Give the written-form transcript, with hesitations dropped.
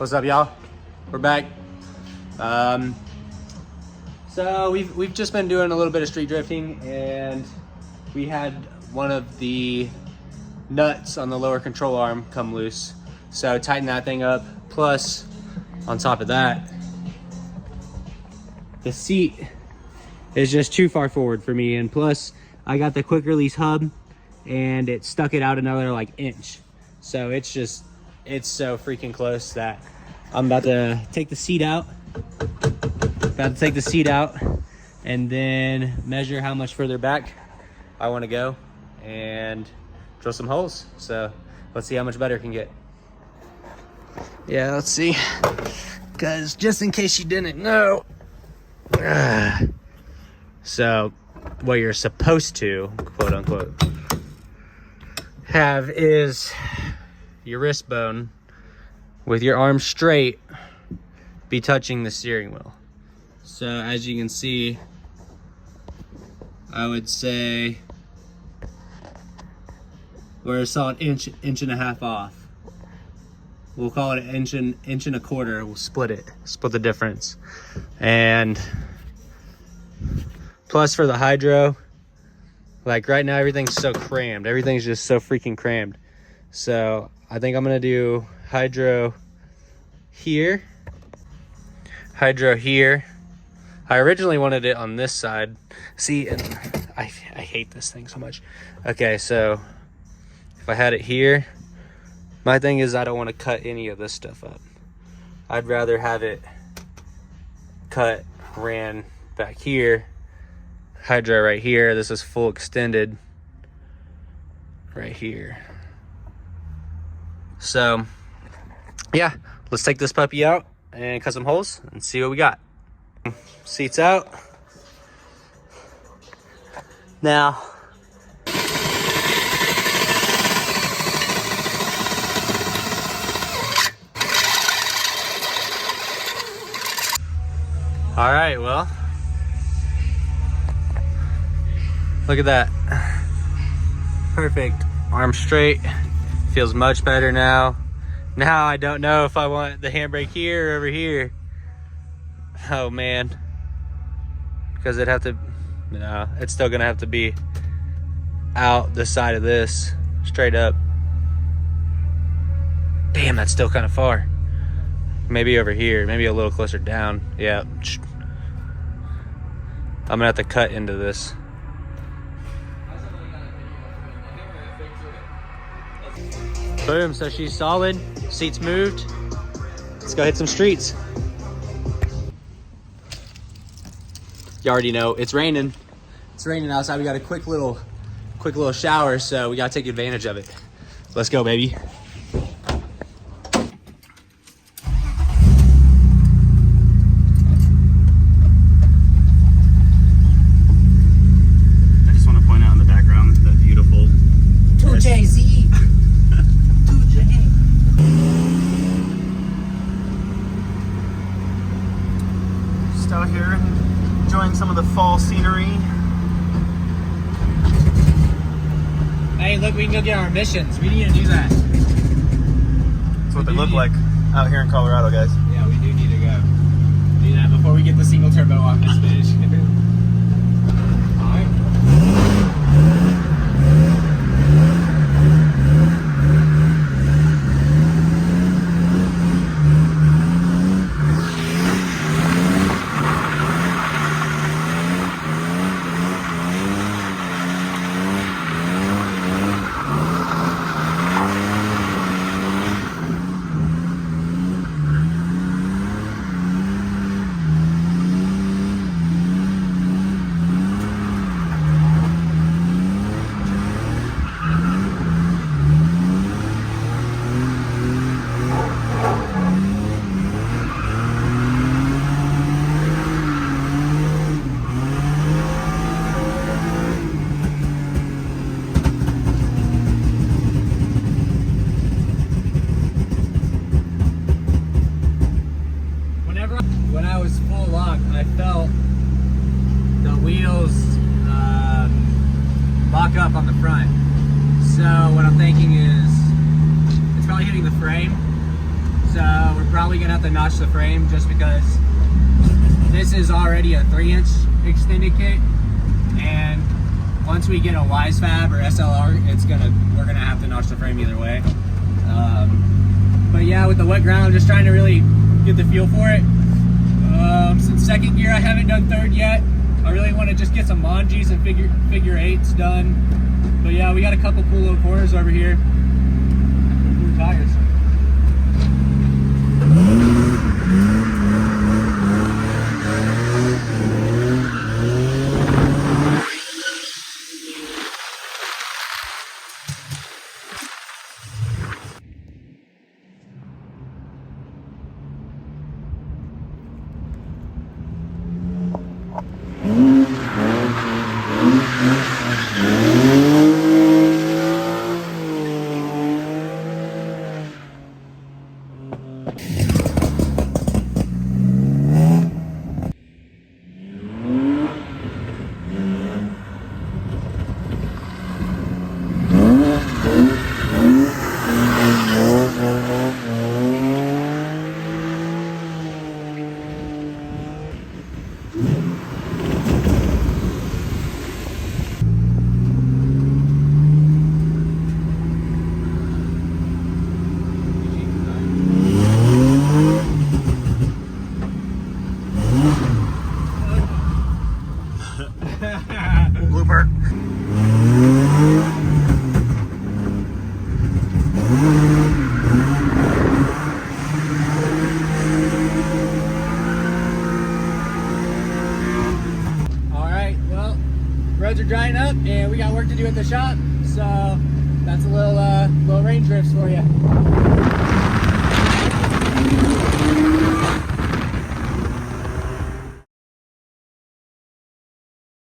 What's up, y'all? We're back. So we've just been doing a little bit of street drifting, and we had one of the nuts on the lower control arm come loose. So tighten that thing up. Plus, on top of that, the seat is just too far forward for me. And plus, I got the quick release hub, and it stuck it out another like inch. So it's so freaking close that I'm about to take the seat out. And then measure how much further back I want to go and drill some holes. So let's see how much better it can get. Yeah, let's see. Because just in case you didn't know, so what you're supposed to, quote unquote, have is your wrist bone with your arm straight be touching the steering wheel. So as you can see, I would say we're a solid inch and a half off. We'll call it an inch and a quarter. We'll split the difference. And plus for the hydro, like right now everything's so crammed. Everything's just so freaking crammed. So I think I'm gonna do hydro here. Hydro here. I originally wanted it on this side. See, and I hate this thing so much. Okay, so if I had it here, my thing is I don't want to cut any of this stuff up. I'd rather have it cut, ran back here, hydro right here. This is full extended right here. So yeah, let's take this puppy out and cut some holes and see what we got. Seats out. Now, all right, well, look at that. Perfect. Arm straight. Feels much better now. Now I don't know if I want the handbrake here or over here. Oh man. Because it'd have to, no, it's still gonna have to be out the side of this, straight up. Damn, that's still kind of far. Maybe over here, maybe a little closer down. Yeah. I'm gonna have to cut into this. Boom, so she's solid, seats moved. Let's go hit some streets. You already know it's raining. It's raining outside. We got a quick little shower, so we gotta take advantage of it. Let's go, baby. I just want to point out in the background that beautiful 2JZ. 2J. Just out here enjoying some of the fall scenery. Hey, look, we can go get our emissions. We need to do that. That's what they look like out here in Colorado, guys. Yeah, we do need to go do that before we get the single turbo off this bitch. All right. When I was full lock, I felt the wheels lock up on the front. So what I'm thinking is it's probably hitting the frame. So we're probably gonna have to notch the frame just because this is already a 3-inch extended kit, and once we get a Wisefab or SLR, we're gonna have to notch the frame either way. But yeah, with the wet ground, I'm just trying to really get the feel for it. Since second gear, I haven't done third yet. I really want to just get some manjis and figure eights done. But yeah, we got a couple cool little corners over here. Cool tires. Blooper. Alright, well, roads are drying up and we got work to do at the shop, so that's a little range drifts for you.